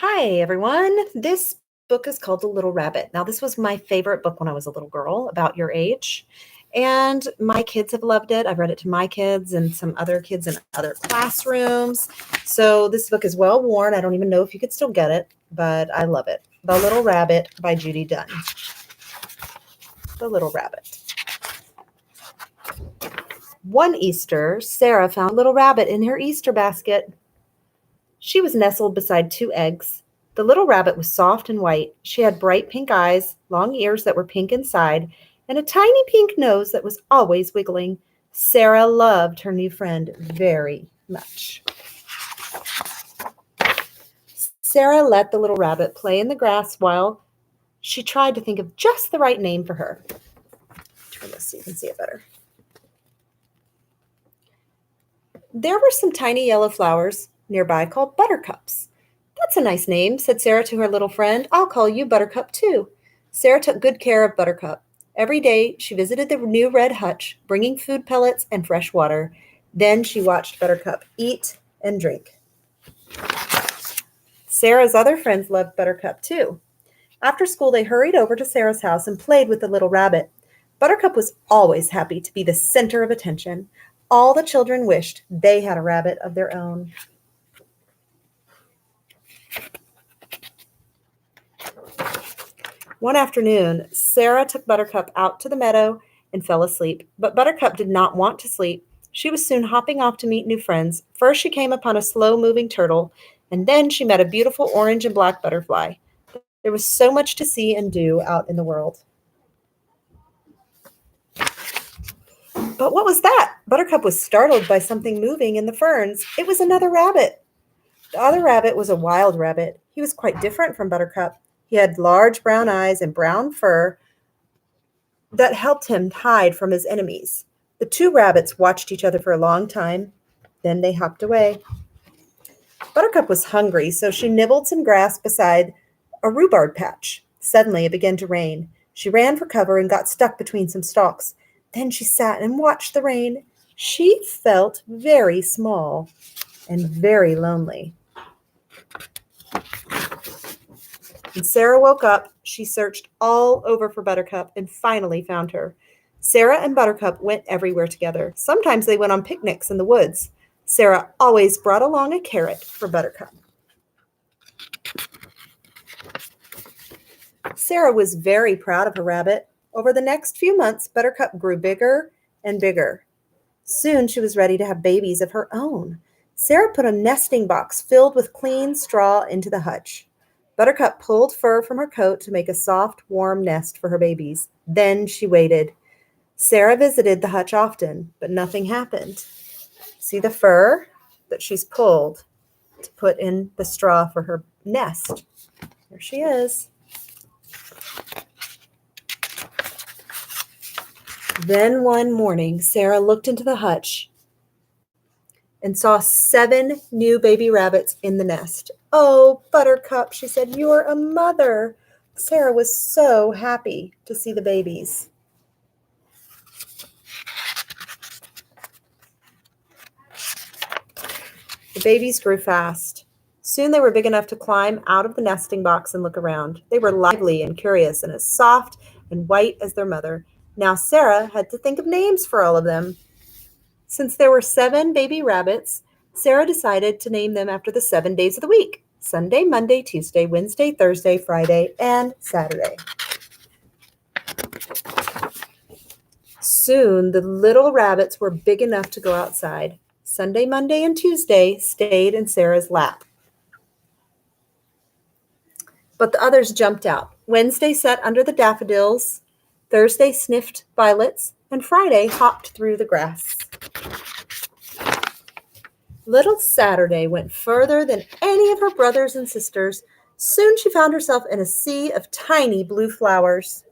Hi, everyone. This book is called The Little Rabbit. Now, this was my favorite book when I was a little girl, about your age. And my kids have loved it. I've read it to my kids and some other kids in other classrooms. So, this book is well worn. I don't even know if you could still get it, but I love it. The Little Rabbit by Judy Dunn. The Little Rabbit. One Easter, Sarah found a little rabbit in her Easter basket. She was nestled beside two eggs. The little rabbit was soft and white. She had bright pink eyes, long ears that were pink inside, and a tiny pink nose that was always wiggling. Sarah loved her new friend very much. Sarah let the little rabbit play in the grass while she tried to think of just the right name for her. Turn this so you can see it better. There were some tiny yellow flowers nearby called buttercups. That's a nice name, said Sarah to her little friend. I'll call you Buttercup too. Sarah took good care of Buttercup. Every day she visited the new red hutch, bringing food pellets and fresh water. Then she watched Buttercup eat and drink. Sarah's other friends loved Buttercup too. After school, they hurried over to Sarah's house and played with the little rabbit. Buttercup was always happy to be the center of attention. All the children wished they had a rabbit of their own. One afternoon, Sarah took Buttercup out to the meadow and fell asleep. But Buttercup did not want to sleep. She was soon hopping off to meet new friends. First, she came upon a slow-moving turtle, and then she met a beautiful orange and black butterfly. There was so much to see and do out in the world. But what was that? Buttercup was startled by something moving in the ferns. It was another rabbit. The other rabbit was a wild rabbit. He was quite different from Buttercup. He had large brown eyes and brown fur that helped him hide from his enemies. The two rabbits watched each other for a long time. Then they hopped away. Buttercup was hungry, so she nibbled some grass beside a rhubarb patch. Suddenly it began to rain. She ran for cover and got stuck between some stalks. Then she sat and watched the rain. She felt very small and very lonely. When Sarah woke up, she searched all over for Buttercup and finally found her. Sarah and Buttercup went everywhere together. Sometimes they went on picnics in the woods. Sarah always brought along a carrot for Buttercup. Sarah was very proud of her rabbit. Over the next few months, Buttercup grew bigger and bigger. Soon she was ready to have babies of her own. Sarah put a nesting box filled with clean straw into the hutch. Buttercup pulled fur from her coat to make a soft, warm nest for her babies. Then she waited. Sarah visited the hutch often, but nothing happened. See the fur that she's pulled to put in the straw for her nest. There she is. Then one morning, Sarah looked into the hutch and saw 7 new baby rabbits in the nest. Oh, Buttercup, she said, you're a mother. Sarah was so happy to see the babies. The babies grew fast. Soon they were big enough to climb out of the nesting box and look around. They were lively and curious and as soft and white as their mother. Now Sarah had to think of names for all of them. Since there were 7 baby rabbits, Sarah decided to name them after the 7 days of the week: Sunday, Monday, Tuesday, Wednesday, Thursday, Friday, and Saturday. Soon the little rabbits were big enough to go outside. Sunday, Monday, and Tuesday stayed in Sarah's lap. But the others jumped out. Wednesday sat under the daffodils, Thursday sniffed violets, and Friday hopped through the grass. Little Saturday went further than any of her brothers and sisters. Soon she found herself in a sea of tiny blue flowers.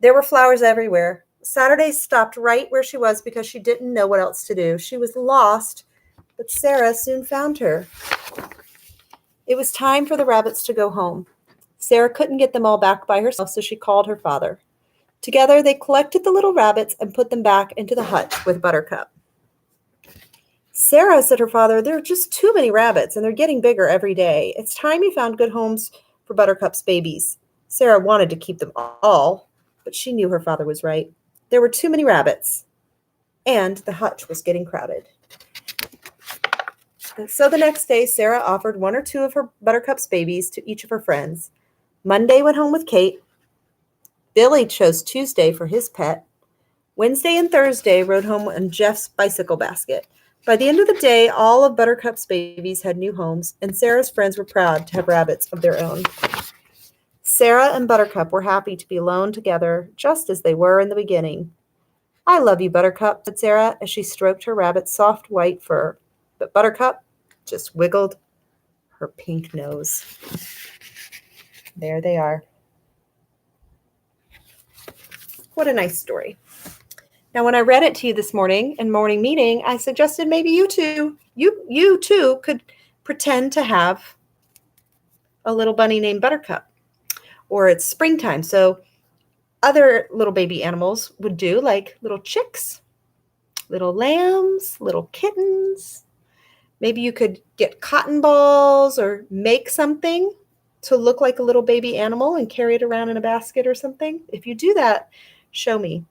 There were flowers everywhere. Saturday stopped right where she was because she didn't know what else to do. She was lost, but Sarah soon found her. It was time for the rabbits to go home. Sarah couldn't get them all back by herself, so she called her father. Together, they collected the little rabbits and put them back into the hutch with Buttercup. Sarah, said her father, there are just too many rabbits, and they're getting bigger every day. It's time you found good homes for Buttercup's babies. Sarah wanted to keep them all, but she knew her father was right. There were too many rabbits, and the hutch was getting crowded. And so the next day, Sarah offered one or two of her Buttercup's babies to each of her friends. Monday went home with Kate. Billy chose Tuesday for his pet. Wednesday and Thursday rode home on Jeff's bicycle basket. By the end of the day, all of Buttercup's babies had new homes, and Sarah's friends were proud to have rabbits of their own. Sarah and Buttercup were happy to be alone together, just as they were in the beginning. I love you, Buttercup, said Sarah as she stroked her rabbit's soft white fur. But Buttercup just wiggled her pink nose. There they are. What a nice story. Now, when I read it to you this morning in morning meeting, I suggested maybe you too could pretend to have a little bunny named Buttercup. Or it's springtime, so other little baby animals would do, like little chicks, little lambs, little kittens. Maybe you could get cotton balls or make something to look like a little baby animal and carry it around in a basket or something. If you do that, show me.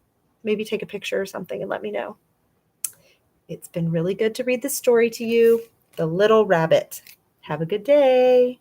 Maybe take a picture or something and let me know. It's been really good to read this story to you, The Little Rabbit. Have a good day.